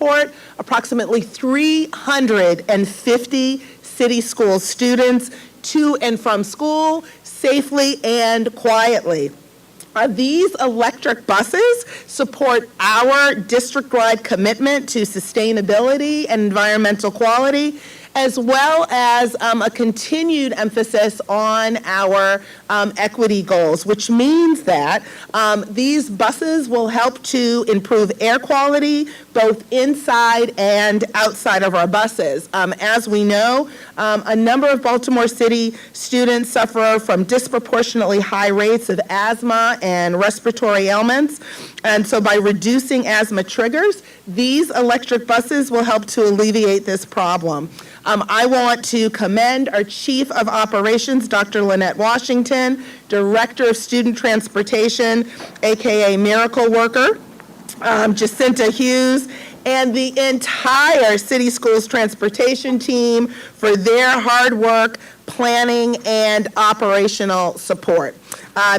support approximately 350 city school students to and from school safely and quietly. These electric buses support our district-wide commitment to sustainability and environmental quality, as well as a continued emphasis on our equity goals, which means that these buses will help to improve air quality both inside and outside of our buses. As we know, a number of Baltimore City students suffer from disproportionately high rates of asthma and respiratory ailments, and so by reducing asthma triggers, these electric buses will help to alleviate this problem. I want to commend our Chief of Operations, Dr. Lynette Washington, Director of Student Transportation, aka Miracle Worker, Jacinta Hughes, and the entire City Schools Transportation team for their hard work, planning, and operational support.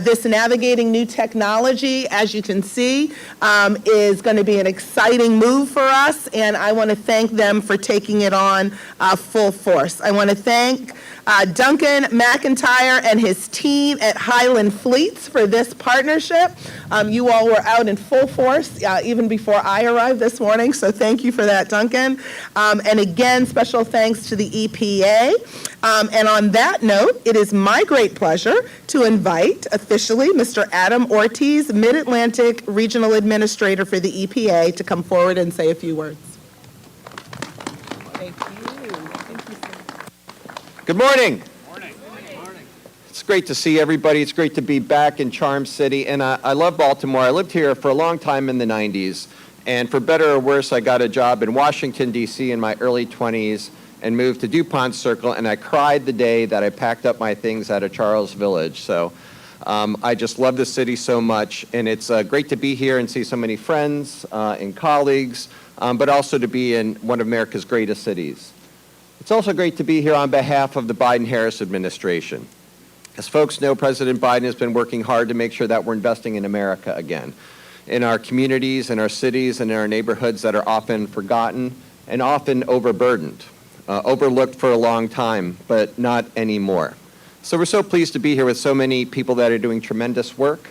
This navigating new technology, as you can see, is going to be an exciting move for us, and I want to thank them for taking it on full force. I want to thank Duncan McIntyre and his team at Highland Fleets for this partnership. You all were out in full force even before I arrived this morning, so thank you for that, Duncan. And again, special thanks to the EPA. And on that note, it is my great pleasure to invite officially Mr. Adam Ortiz, Mid-Atlantic Regional Administrator for the EPA, to come forward and say a few words. Thank you. Thank you, sir. Good morning. Morning. It's great to see everybody. It's great to be back in Charm City. And I love Baltimore. I lived here for a long time in the 90s. And for better or worse, I got a job in Washington, D.C. in my early 20s and moved to DuPont Circle. And I cried the day that I packed up my things out of Charles Village. So I just love the city so much. And it's great to be here and see so many friends and colleagues, but also to be in one of America's greatest cities. It's also great to be here on behalf of the Biden-Harris administration. As folks know, President Biden has been working hard to make sure that we're investing in America again, in our communities, in our cities, and in our neighborhoods that are often forgotten and often overburdened, overlooked for a long time, but not anymore. So we're so pleased to be here with so many people that are doing tremendous work.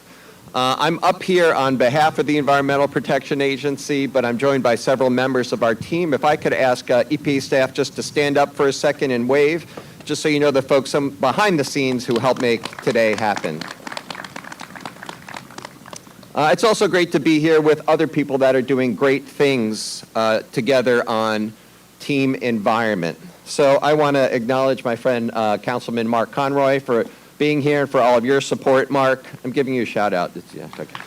I'm up here on behalf of the Environmental Protection Agency, but I'm joined by several members of our team. If I could ask EPA staff just to stand up for a second and wave, just so you know the folks behind the scenes who help make today happen. It's also great to be here with other people that are doing great things together on team environment. So I want to acknowledge my friend Councilman Mark Conroy for being here and for all of your support. Mark, I'm giving you a shout out. Yeah, okay.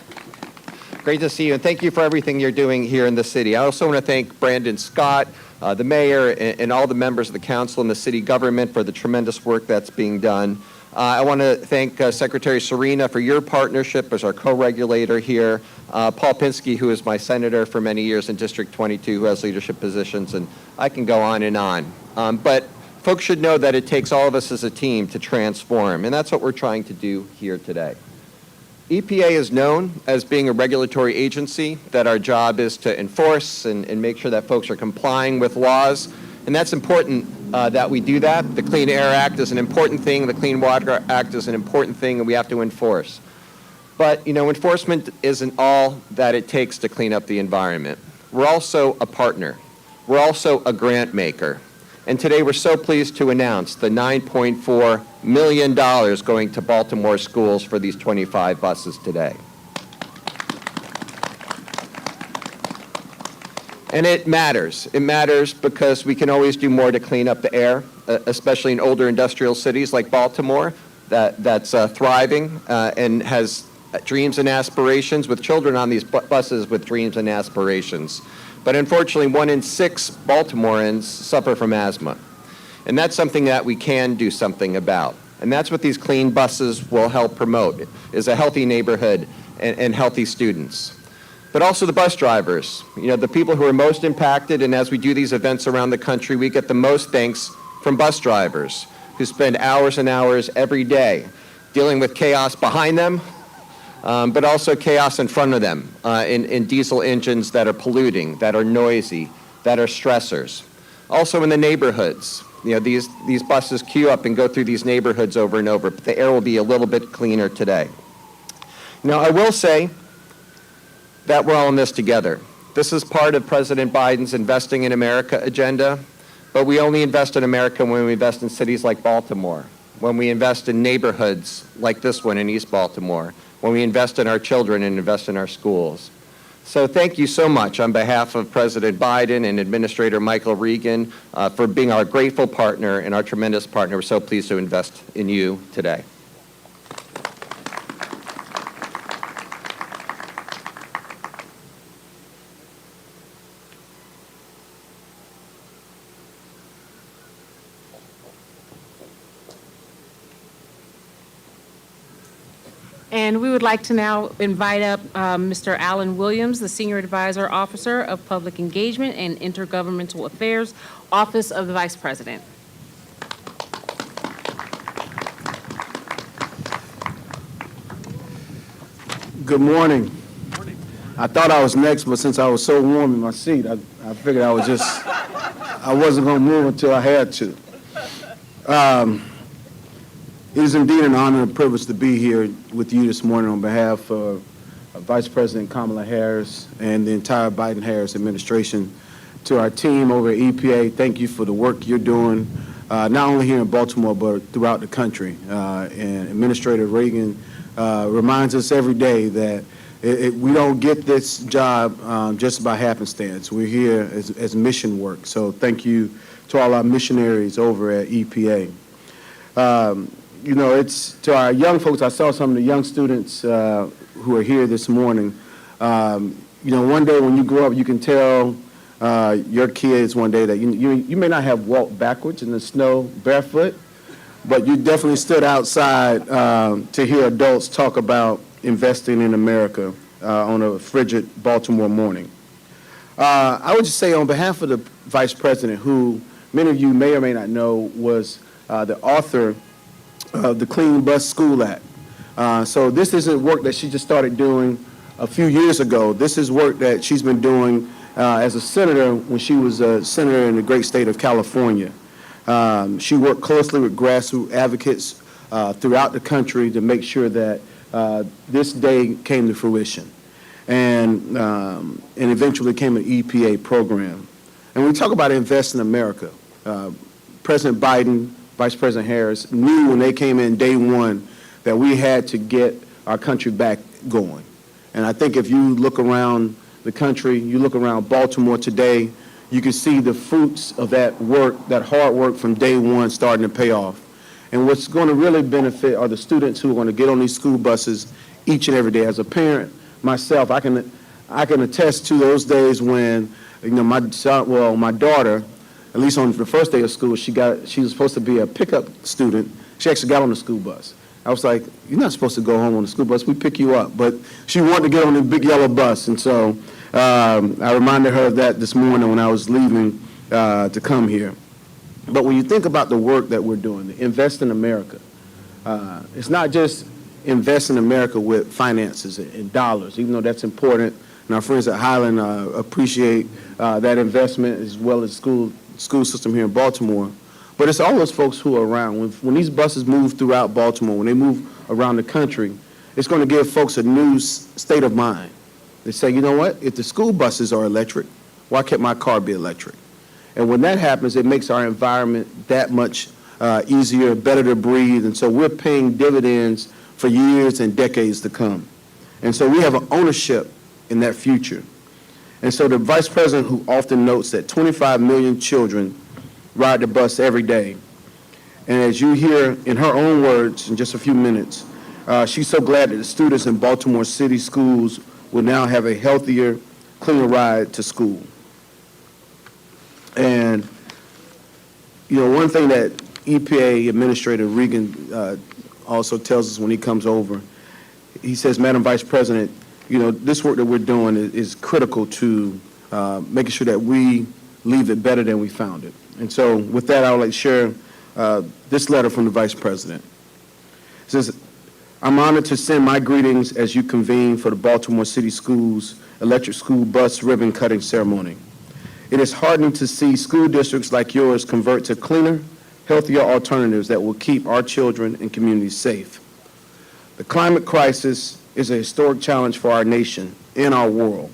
Great to see you, and thank you for everything you're doing here in the city. I also want to thank Brandon Scott, the mayor, and all the members of the council and the city government for the tremendous work that's being done. I want to thank Secretary Serena for your partnership as our co-regulator here, Paul Pinsky, who is my senator for many years in District 22, who has leadership positions, and I can go on and on. But folks should know that it takes all of us as a team to transform, and that's what we're trying to do here today. EPA is known as being a regulatory agency, that our job is to enforce and make sure that folks are complying with laws, and that's important that we do that. The Clean Air Act is an important thing, the Clean Water Act is an important thing, and we have to enforce. But, you know, enforcement isn't all that it takes to clean up the environment. We're also a partner. We're also a grant maker. And today we're so pleased to announce the $9.4 million going to Baltimore schools for these 25 buses today. And it matters. It matters because we can always do more to clean up the air, especially in older industrial cities like Baltimore that's thriving and has dreams and aspirations, with children on these buses with dreams and aspirations. But unfortunately, 1 in 6 Baltimoreans suffer from asthma. And that's something that we can do something about. And that's what these clean buses will help promote, is a healthy neighborhood and healthy students. But also the bus drivers, you know, the people who are most impacted, and as we do these events around the country, we get the most thanks from bus drivers who spend hours and hours every day dealing with chaos behind them, but also chaos in front of them in diesel engines that are polluting, that are noisy, that are stressors. Also in the neighborhoods, these buses queue up and go through these neighborhoods over and over, but the air will be a little bit cleaner today. Now, I will say that we're all in this together. This is part of President Biden's Investing in America agenda, but we only invest in America when we invest in cities like Baltimore, when we invest in neighborhoods like this one in East Baltimore, when we invest in our children and invest in our schools. So thank you so much on behalf of President Biden and Administrator Michael Regan for being our grateful partner and our tremendous partner. We're so pleased to invest in you today. And we would like to now invite up Mr. Alan Williams, the Senior Advisor Officer of Public Engagement and Intergovernmental Affairs, Office of the Vice President. Good morning. I thought I was next, but since I was so warm in my seat, I figured I wasn't going to move until I had to. It is indeed an honor and privilege to be here with you this morning on behalf of Vice President Kamala Harris and the entire Biden-Harris administration. To our team over at EPA, thank you for the work you're doing, not only here in Baltimore, but throughout the country. And Administrator Reagan reminds us every day that we don't get this job just by happenstance. We're here as mission work. So thank you to all our missionaries over at EPA. It's to our young folks. I saw some of the young students who are here this morning. One day when you grow up, you can tell your kids one day that you may not have walked backwards in the snow barefoot, but you definitely stood outside to hear adults talk about investing in America on a frigid Baltimore morning. I would just say on behalf of the Vice President, who many of you may or may not know was the author of the Clean Bus School Act. So this isn't work that she just started doing a few years ago. This is work that she's been doing as a senator when she was a senator in the great state of California. She worked closely with grassroots advocates throughout the country to make sure that this day came to fruition, and eventually came an EPA program. And when we talk about Invest in America, President Biden, Vice President Harris knew when they came in day one that we had to get our country back going. And I think if you look around the country, you look around Baltimore today, you can see the fruits of that work, that hard work from day one starting to pay off. And what's going to really benefit are the students who are going to get on these school buses each and every day. As a parent myself, I can attest to those days when my daughter, at least on the first day of school, she was supposed to be a pickup student. She actually got on the school bus. I was like, you're not supposed to go home on the school bus. We pick you up. But she wanted to get on the big yellow bus. And so I reminded her of that this morning when I was leaving to come here. But when you think about the work that we're doing, the Invest in America, it's not just invest in America with finances and dollars, even though that's important. And our friends at Highland appreciate that investment, as well as school system here in Baltimore. But it's all those folks who are around. When these buses move throughout Baltimore, when they move around the country, it's going to give folks a new state of mind. They say, you know what, if the school buses are electric, why can't my car be electric? And when that happens, it makes our environment that much easier, better to breathe. And so we're paying dividends for years and decades to come. And so we have an ownership in that future. And so the Vice President, who often notes that 25 million children ride the bus every day, and as you hear in her own words in just a few minutes, she's so glad that the students in Baltimore City schools will now have a healthier, cleaner ride to school. And, one thing that EPA Administrator Regan also tells us when he comes over, he says, Madam Vice President, this work that we're doing is critical to making sure that we leave it better than we found it. And so with that, I would like to share this letter from the Vice President. It says, I'm honored to send my greetings as you convene for the Baltimore City Schools Electric School Bus Ribbon Cutting Ceremony. It is heartening to see school districts like yours convert to cleaner, healthier alternatives that will keep our children and communities safe. The climate crisis is a historic challenge for our nation and our world,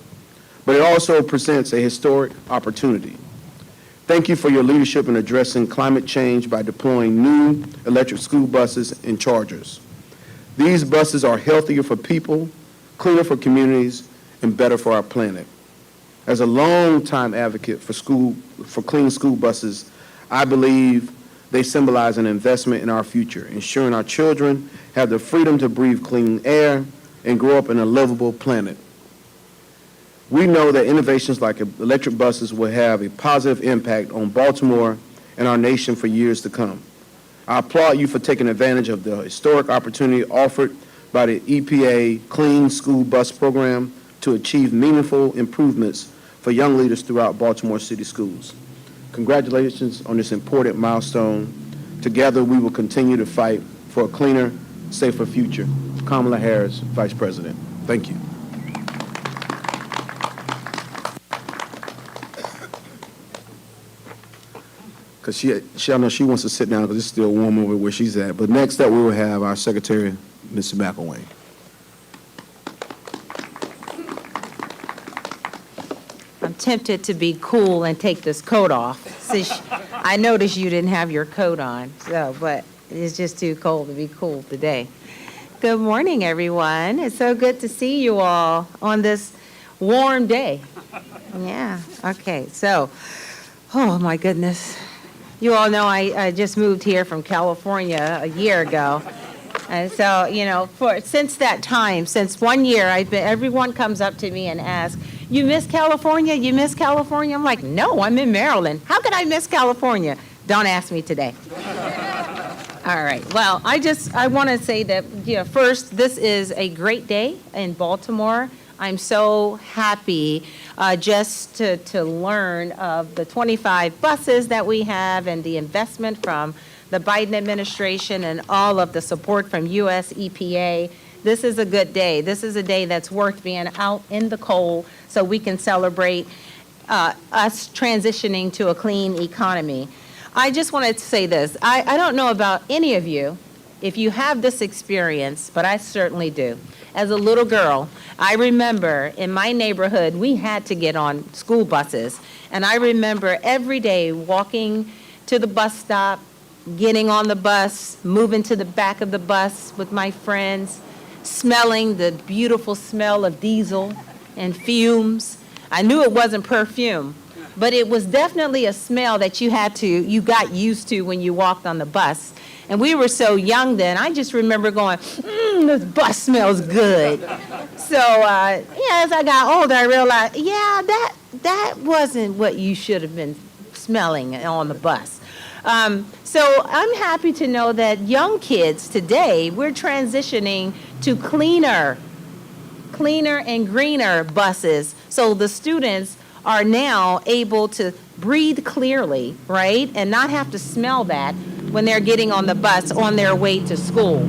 but it also presents a historic opportunity. Thank you for your leadership in addressing climate change by deploying new electric school buses and chargers. These buses are healthier for people, cleaner for communities, and better for our planet. As a longtime advocate for clean school buses, I believe they symbolize an investment in our future, ensuring our children have the freedom to breathe clean air and grow up in a livable planet. We know that innovations like electric buses will have a positive impact on Baltimore and our nation for years to come. I applaud you for taking advantage of the historic opportunity offered by the EPA Clean School Bus Program to achieve meaningful improvements for young leaders throughout Baltimore City Schools. Congratulations on this important milestone. Together, we will continue to fight for a cleaner, safer future. Kamala Harris, Vice President. Thank you. Because I know she wants to sit down because it's still warm over where she's at. But next up, we will have our Secretary, Mr. McElwain. I'm tempted to be cool and take this coat off. I noticed you didn't have your coat on, but it's just too cold to be cool today. Good morning, everyone. It's so good to see you all on this warm day. Yeah, okay, so, oh my goodness. You all know I just moved here from California a year ago. And so, since that time, since 1 year, everyone comes up to me and asks, you miss California? You miss California? I'm like, no, I'm in Maryland. How could I miss California? Don't ask me today. All right. Well, I want to say that, first, this is a great day in Baltimore. I'm so happy just to learn of the 25 buses that we have and the investment from the Biden administration and all of the support from US EPA. This is a good day. This is a day that's worth being out in the cold so we can celebrate us transitioning to a clean economy. I just wanted to say this. I don't know about any of you, if you have this experience, but I certainly do. As a little girl, I remember in my neighborhood, we had to get on school buses. And I remember every day walking to the bus stop, getting on the bus, moving to the back of the bus with my friends, smelling the beautiful smell of diesel and fumes. I knew it wasn't perfume, but it was definitely a smell that you got used to when you walked on the bus. And we were so young then, I just remember going, this bus smells good. So, as I got older, I realized, that wasn't what you should have been smelling on the bus. So I'm happy to know that young kids today, we're transitioning to cleaner and greener buses. So the students are now able to breathe clearly, right? And not have to smell that when they're getting on the bus on their way to school.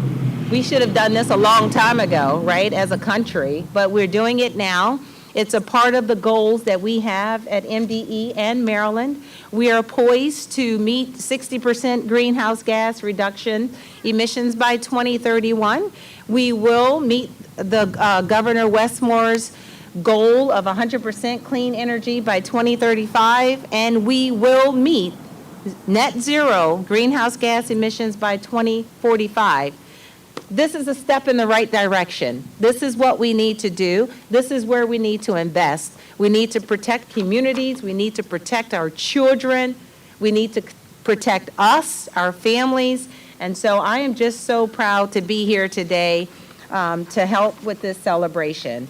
We should have done this a long time ago, right, as a country, but we're doing it now. It's a part of the goals that we have at MDE and Maryland. We are poised to meet 60% greenhouse gas reduction emissions by 2031. We will meet the Governor Westmore's goal of 100% clean energy by 2035, and we will meet net zero greenhouse gas emissions by 2045. This is a step in the right direction. This is what we need to do. This is where we need to invest. We need to protect communities. We need to protect our children. We need to protect us, our families. And so I am just so proud to be here today to help with this celebration.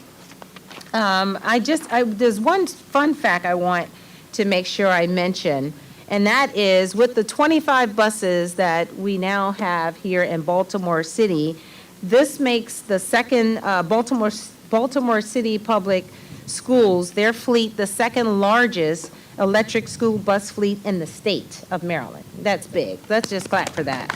There's one fun fact I want to make sure I mention, and that is with the 25 buses that we now have here in Baltimore City, this makes the second Baltimore City Public Schools, their fleet, the second largest electric school bus fleet in the state of Maryland. That's big. Let's just clap for that.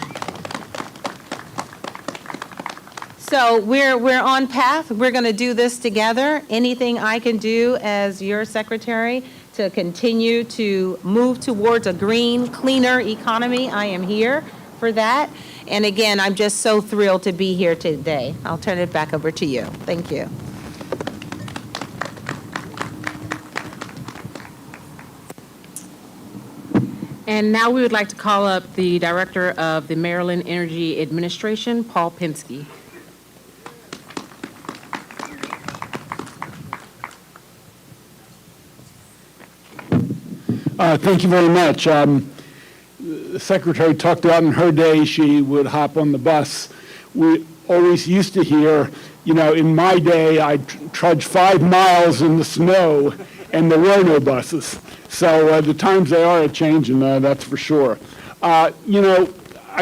So we're on path. We're going to do this together. Anything I can do as your secretary to continue to move towards a green, cleaner economy, I am here for that. And again, I'm just so thrilled to be here today. I'll turn it back over to you. Thank you. And now we would like to call up the Director of the Maryland Energy Administration, Paul Pinsky. Thank you very much. The Secretary talked about in her day she would hop on the bus. We always used to hear, in my day, I'd trudge 5 miles in the snow and there were no buses. So the times they are changing, that's for sure. I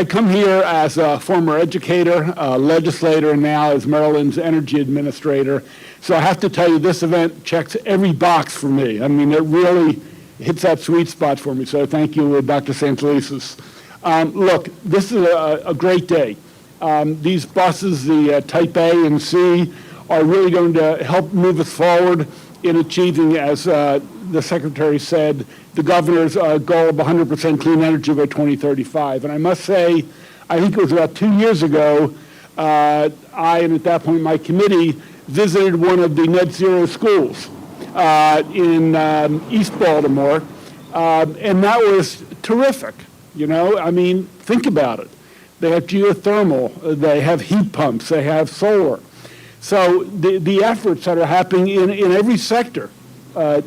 come here as a former educator, legislator, and now as Maryland's energy administrator. So I have to tell you, this event checks every box for me. I mean, it really hits that sweet spot for me. So thank you, Dr. Santelises. Look, this is a great day. These buses, the Type A and C, are really going to help move us forward in achieving, as the Secretary said, the governor's goal of 100% clean energy by 2035. And I must say, I think it was about 2 years ago, and at that point my committee visited one of the net zero schools in East Baltimore, and that was terrific. I mean, think about it. They have geothermal, they have heat pumps, they have solar. So the efforts that are happening in every sector,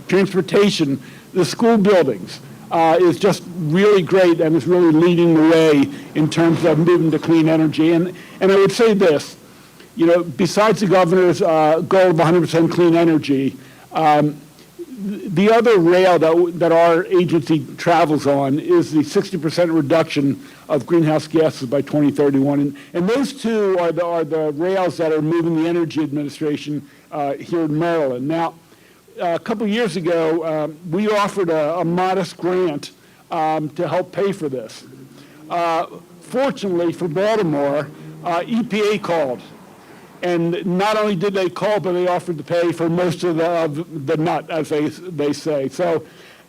transportation, the school buildings, is just really great and is really leading the way in terms of moving to clean energy. And I would say this, besides the governor's goal of 100% clean energy, the other rail that our agency travels on is the 60% reduction of greenhouse gases by 2031. And those two are the rails that are moving the Energy Administration here in Maryland. Now, a couple years ago, we offered a modest grant to help pay for this. Fortunately for Baltimore, EPA called. And not only did they call, but they offered to pay for most of the nut, as they say. So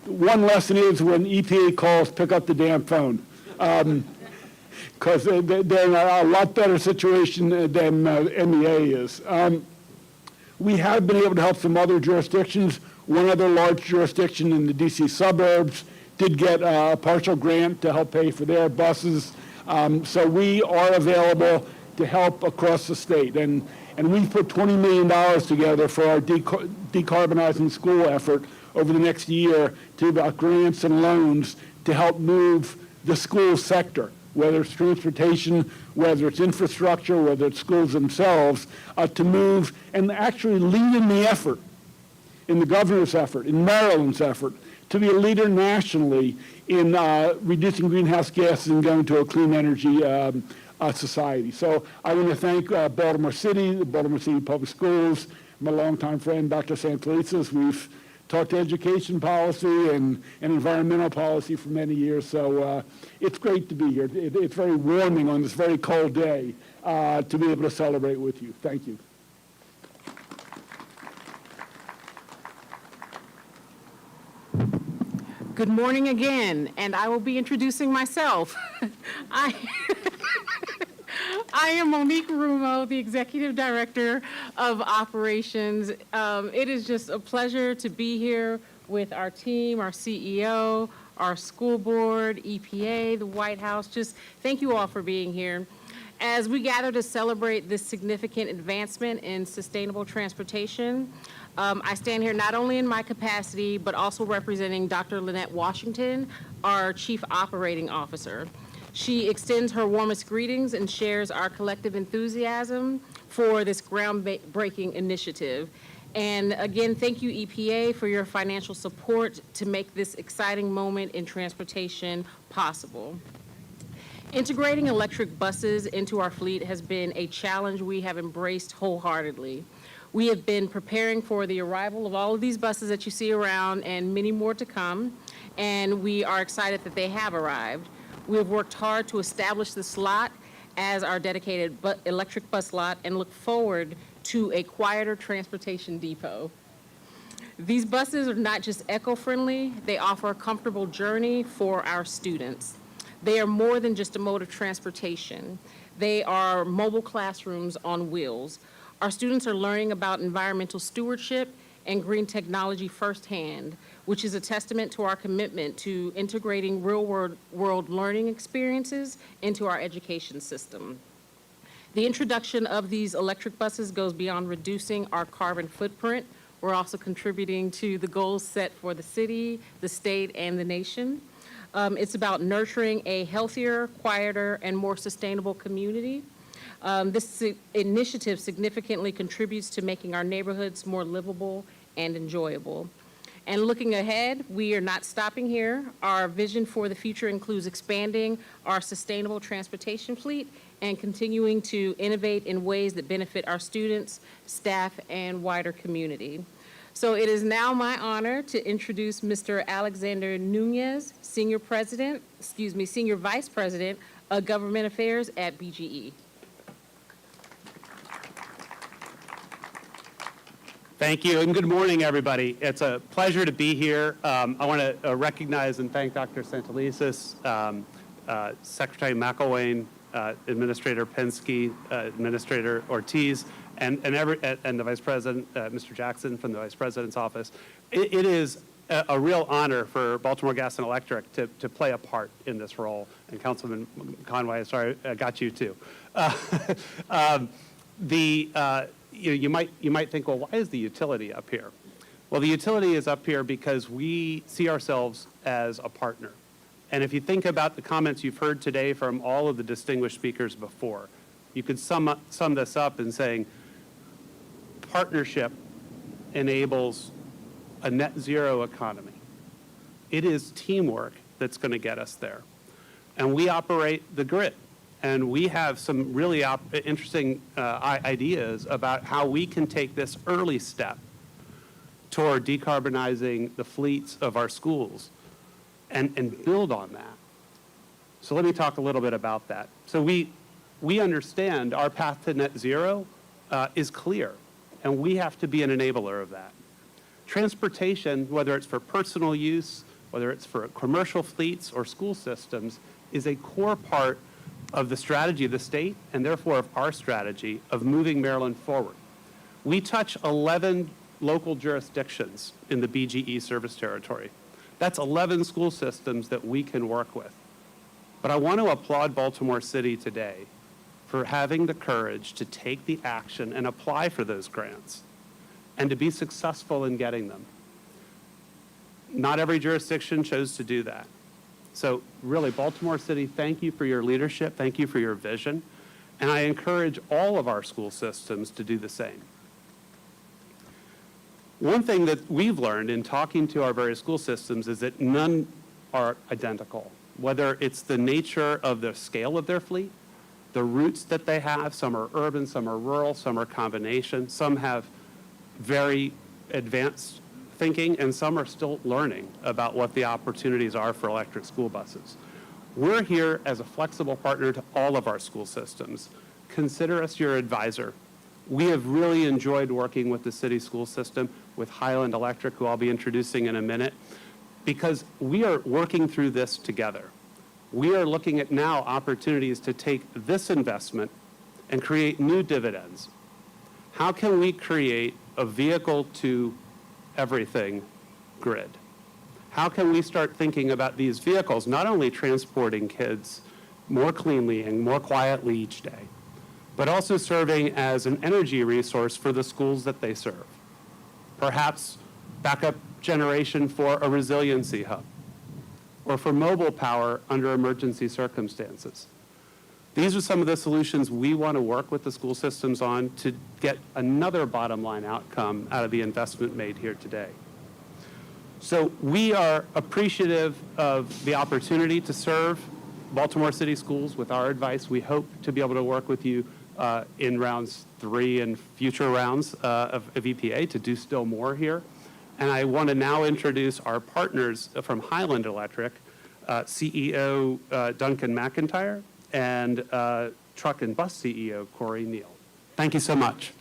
one lesson is when EPA calls, pick up the damn phone. Because they're in a lot better situation than MEA is. We have been able to help some other jurisdictions. One other large jurisdiction in the DC suburbs did get a partial grant to help pay for their buses. So we are available to help across the state. And we've put $20 million together for our decarbonizing school effort over the next year to about grants and loans to help move the school sector, whether it's transportation, whether it's infrastructure, whether it's schools themselves, to move and actually lead in the effort, in the governor's effort, in Maryland's effort, to be a leader nationally in reducing greenhouse gases and going to a clean energy society. So I want to thank Baltimore City, the Baltimore City Public Schools, my longtime friend, Dr. Santelises. We've talked education policy and environmental policy for many years, so it's great to be here. It's very warming on this very cold day to be able to celebrate with you. Thank you. Good morning again, and I will be introducing myself. I am Monique Rumo, the Executive Director of Operations. It is just a pleasure to be here with our team, our CEO, our school board, EPA, the White House. Just thank you all for being here. As we gather to celebrate this significant advancement in sustainable transportation, I stand here not only in my capacity, but also representing Dr. Lynette Washington, our Chief Operating Officer. She extends her warmest greetings and shares our collective enthusiasm for this groundbreaking initiative. And again, thank you, EPA, for your financial support to make this exciting moment in transportation possible. Integrating electric buses into our fleet has been a challenge we have embraced wholeheartedly. We have been preparing for the arrival of all of these buses that you see around and many more to come, and we are excited that they have arrived. We have worked hard to establish the slot as our dedicated electric bus lot and look forward to a quieter transportation depot. These buses are not just eco-friendly, they offer a comfortable journey for our students. They are more than just a mode of transportation. They are mobile classrooms on wheels. Our students are learning about environmental stewardship and green technology firsthand, which is a testament to our commitment to integrating real-world learning experiences into our education system. The introduction of these electric buses goes beyond reducing our carbon footprint. We're also contributing to the goals set for the city, the state, and the nation. It's about nurturing a healthier, quieter, and more sustainable community. This initiative significantly contributes to making our neighborhoods more livable and enjoyable. And looking ahead, we are not stopping here. Our vision for the future includes expanding our sustainable transportation fleet and continuing to innovate in ways that benefit our students, staff, and wider community. So it is now my honor to introduce Mr. Alexander Nunez, Senior Vice President of Government Affairs at BGE. Thank you, and good morning, everybody. It's a pleasure to be here. I want to recognize and thank Dr. Santelises, Secretary McElwain, Administrator Pensky, Administrator Ortiz, and the Vice President, Mr. Jackson from the Vice President's office. It is a real honor for Baltimore Gas and Electric to play a part in this role. And Councilman Conway, sorry, I got you too. You might think, well, why is the utility up here? Well, the utility is up here because we see ourselves as a partner. And if you think about the comments you've heard today from all of the distinguished speakers before, you could sum this up in saying partnership enables a net zero economy. It is teamwork that's going to get us there. And we operate the grid. And we have some really interesting ideas about how we can take this early step toward decarbonizing the fleets of our schools and build on that. So let me talk a little bit about that. So we understand our path to net zero is clear, and we have to be an enabler of that. Transportation, whether it's for personal use, whether it's for commercial fleets or school systems, is a core part of the strategy of the state and therefore of our strategy of moving Maryland forward. We touch 11 local jurisdictions in the BGE service territory. That's 11 school systems that we can work with. But I want to applaud Baltimore City today for having the courage to take the action and apply for those grants and to be successful in getting them. Not every jurisdiction chose to do that. So really, Baltimore City, thank you for your leadership, thank you for your vision, and I encourage all of our school systems to do the same. One thing that we've learned in talking to our various school systems is that none are identical, whether it's the nature of the scale of their fleet, the routes that they have. Some are urban, some are rural, some are combination, some have very advanced thinking, and some are still learning about what the opportunities are for electric school buses. We're here as a flexible partner to all of our school systems. Consider us your advisor. We have really enjoyed working with the city school system, with Highland Electric, who I'll be introducing in a minute, because we are working through this together. We are looking at now opportunities to take this investment and create new dividends. How can we create a vehicle to everything grid? How can we start thinking about these vehicles not only transporting kids more cleanly and more quietly each day, but also serving as an energy resource for the schools that they serve? Perhaps backup generation for a resiliency hub, or for mobile power under emergency circumstances. These are some of the solutions we want to work with the school systems on to get another bottom line outcome out of the investment made here today. So we are appreciative of the opportunity to serve Baltimore City schools with our advice. We hope to be able to work with you in rounds 3 and future rounds of EPA to do still more here. And I want to now introduce our partners from Highland Electric, CEO Duncan McIntyre and Truck and Bus CEO, Corey Neal. Thank you so much.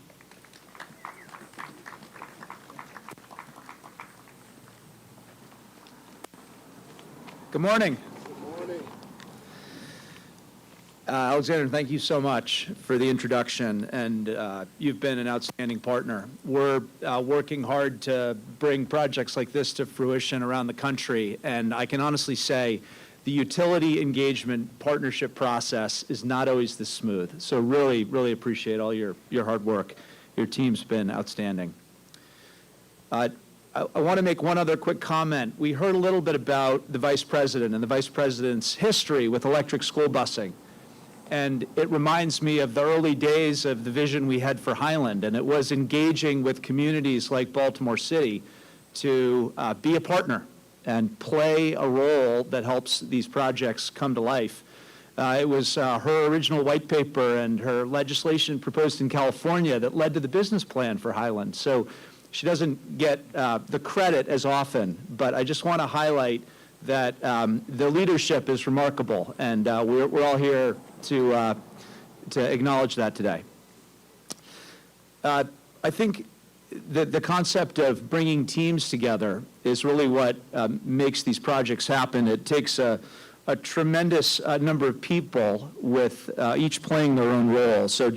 Good morning. Alexander, thank you so much for the introduction, and you've been an outstanding partner. We're working hard to bring projects like this to fruition around the country, and I can honestly say the utility engagement partnership process is not always this smooth. So really, really appreciate all your hard work. Your team's been outstanding. I want to make one other quick comment. We heard a little bit about the Vice President and the Vice President's history with electric school busing. And it reminds me of the early days of the vision we had for Highland, and it was engaging with communities like Baltimore City to be a partner and play a role that helps these projects come to life. It was her original white paper and her legislation proposed in California that led to the business plan for Highland. So she doesn't get the credit as often, but I just want to highlight that the leadership is remarkable, and we're all here to acknowledge that today. I think the concept of bringing teams together is really what makes these projects happen. It takes a tremendous number of people with each playing their own role. So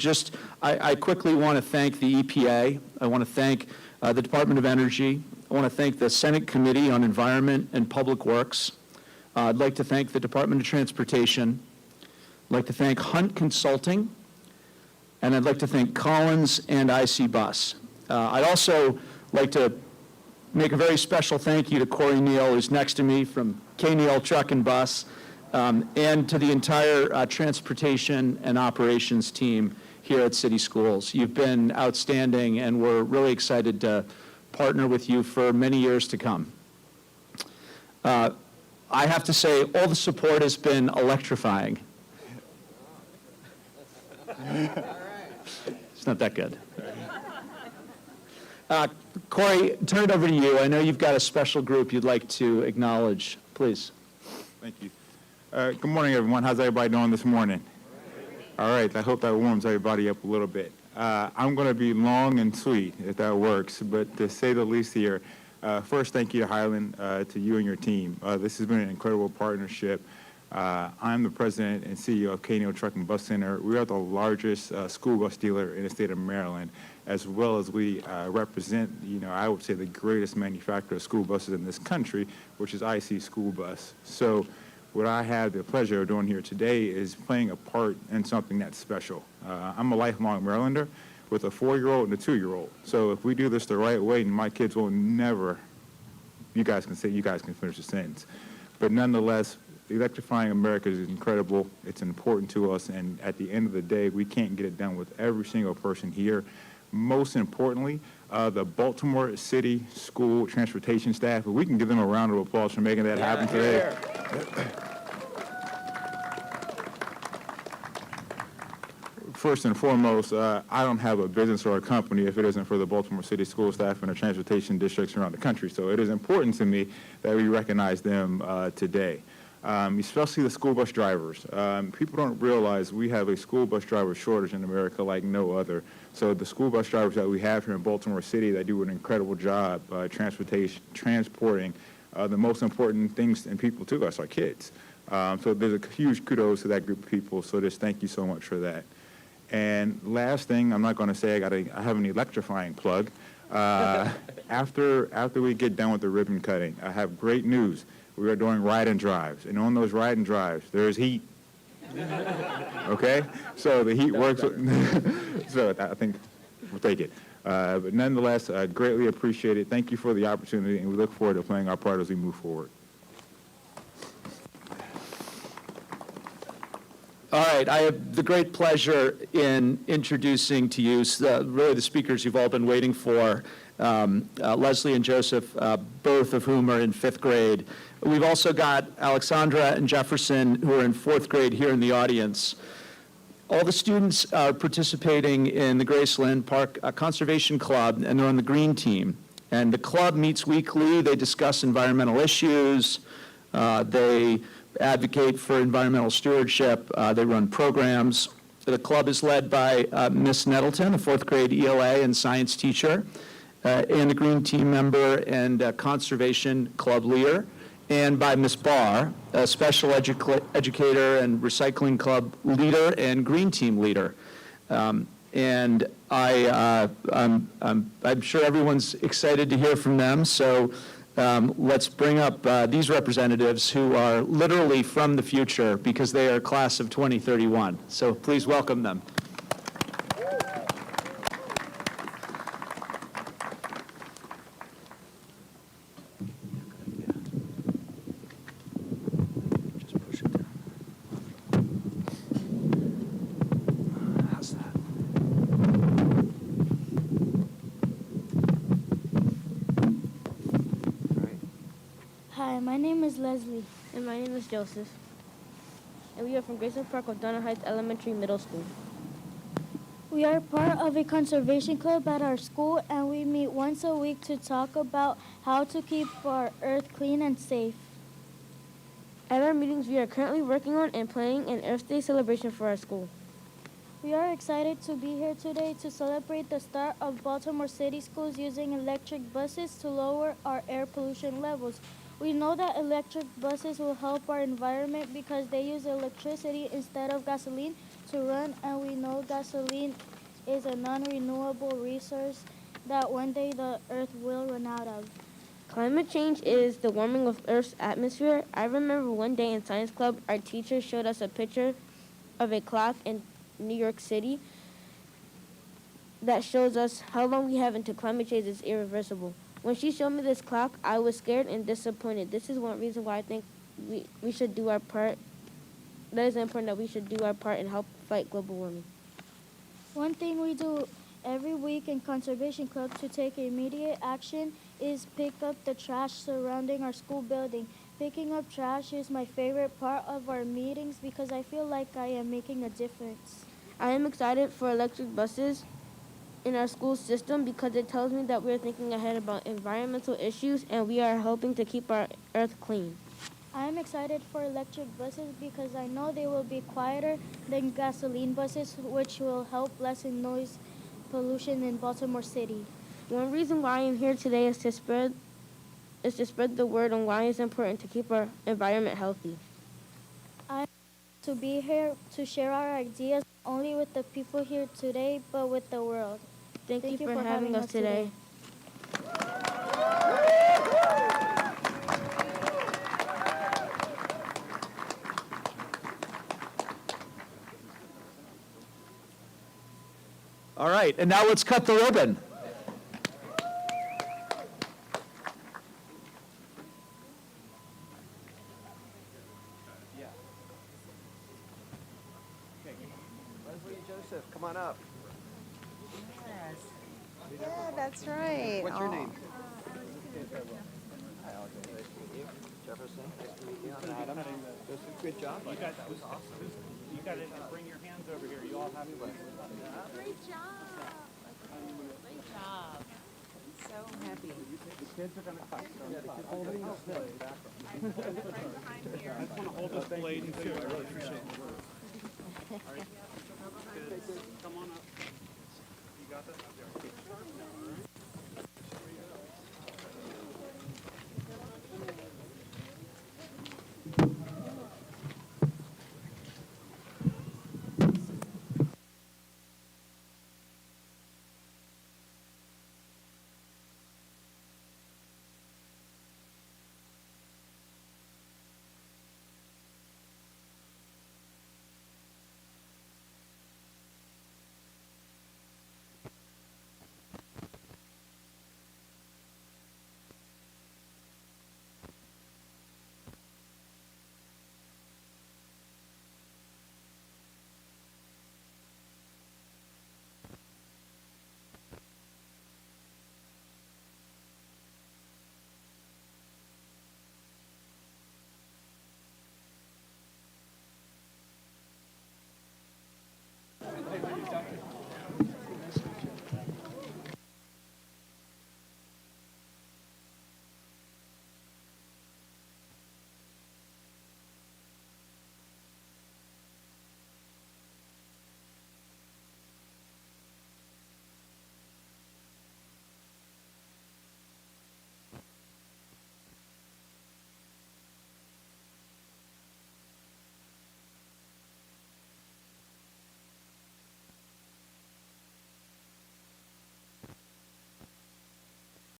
I quickly want to thank the EPA. I want to thank the Department of Energy. I want to thank the Senate Committee on Environment and Public Works. I'd like to thank the Department of Transportation. I'd like to thank Hunt Consulting. And I'd like to thank Collins and IC Bus. I'd also like to make a very special thank you to Corey Neal, who's next to me, from K. Neal Truck and Bus, and to the entire transportation and operations team here at City Schools. You've been outstanding, and we're really excited to partner with you for many years to come. I have to say, all the support has been electrifying. It's not that good. Corey, turn it over to you. I know you've got a special group you'd like to acknowledge. Please. Thank you. Good morning, everyone. How's everybody doing this morning? All right. I hope that warms everybody up a little bit. I'm going to be long and sweet, if that works, but to say the least here, first, thank you to Highland, to you and your team. This has been an incredible partnership. I'm the president and CEO of K. Neal Truck and Bus Center. We are the largest school bus dealer in the state of Maryland, as well as we represent, I would say the greatest manufacturer of school buses in this country, which is IC School Bus. So what I have the pleasure of doing here today is playing a part in something that's special. I'm a lifelong Marylander with a 4-year-old and a 2-year-old. So if we do this the right way, my kids will never, you guys can finish the sentence. But nonetheless, electrifying America is incredible. It's important to us, and at the end of the day, we can't get it done with every single person here. Most importantly, the Baltimore City School Transportation staff. If we can give them a round of applause for making that happen today. First and foremost, I don't have a business or a company if it isn't for the Baltimore City school staff and the transportation districts around the country. So it is important to me that we recognize them today. Especially the school bus drivers. People don't realize we have a school bus driver shortage in America like no other. So the school bus drivers that we have here in Baltimore City that do an incredible job transporting the most important things and people to us, our kids. So there's a huge kudos to that group of people. So just thank you so much for that. And last thing, I'm not going to say I have an electrifying plug. After we get done with the ribbon cutting, I have great news. We are doing ride and drives, and on those ride and drives, there is heat. Okay? So the heat works. So I think we'll take it. But nonetheless, I greatly appreciate it. Thank you for the opportunity, and we look forward to playing our part as we move forward. All right, I have the great pleasure in introducing to you really the speakers you've all been waiting for, Leslie and Joseph, both of whom are in 5th grade. We've also got Alexandra and Jefferson, who are in 4th grade here in the audience. All the students are participating in the Graceland Park Conservation Club, and they're on the green team. And the club meets weekly. They discuss environmental issues. They advocate for environmental stewardship. They run programs. The club is led by Miss Nettleton, a fourth grade ELA and science teacher, and a Green Team member and conservation club leader, and by Miss Barr, a special educator and recycling club leader and Green Team leader. And I'm sure everyone's excited to hear from them, so let's bring up these representatives who are literally from the future because they are class of 2031. So please welcome them. Just push it down. How's that? Hi, my name is Leslie. And my name is Joseph. And we are from Grayson Park, O'Donnell Heights Elementary Middle School. We are part of a conservation club at our school, and we meet once a week to talk about how to keep our earth clean and safe. At our meetings, we are currently working on and planning an Earth Day celebration for our school. We are excited to be here today to celebrate the start of Baltimore City schools using electric buses to lower our air pollution levels. We know that electric buses will help our environment because they use electricity instead of gasoline to run, and we know gasoline is a non-renewable resource that one day the earth will run out of. Climate change is the warming of Earth's atmosphere. I remember one day in science club, our teacher showed us a picture of a clock in New York City that shows us how long we have until climate change is irreversible. When she showed me this clock, I was scared and disappointed. This is one reason why I think we should do our part. That is important that we should do our part and help fight global warming. One thing we do every week in Conservation Club to take immediate action is pick up the trash surrounding our school building. Picking up trash is my favorite part of our meetings because I feel like I am making a difference. I am excited for electric buses in our school system because it tells me that we're thinking ahead about environmental issues and we are helping to keep our earth clean. I am excited for electric buses because I know they will be quieter than gasoline buses, which will help lessen noise pollution in Baltimore City. One reason why I am here today is to spread the word on why it's important to keep our environment healthy. I to be here to share our ideas not only with the people here today, but with the world. Thank you for having us today. All right, and now let's cut the ribbon. Leslie and Joseph, come on up. Yeah, that's right. What's your Oh. name? Hi, Alexander. Nice to meet you. Jefferson, nice to meet you. I'm Adam. Joseph, good job. That was awesome. You got to bring your hands over here. You all have to. Great job. Great job. So happy. The kids are going to cut. Holding the slate. I just want to hold this blade too. I really appreciate it. All right. Kids, come on up. You got this? All right.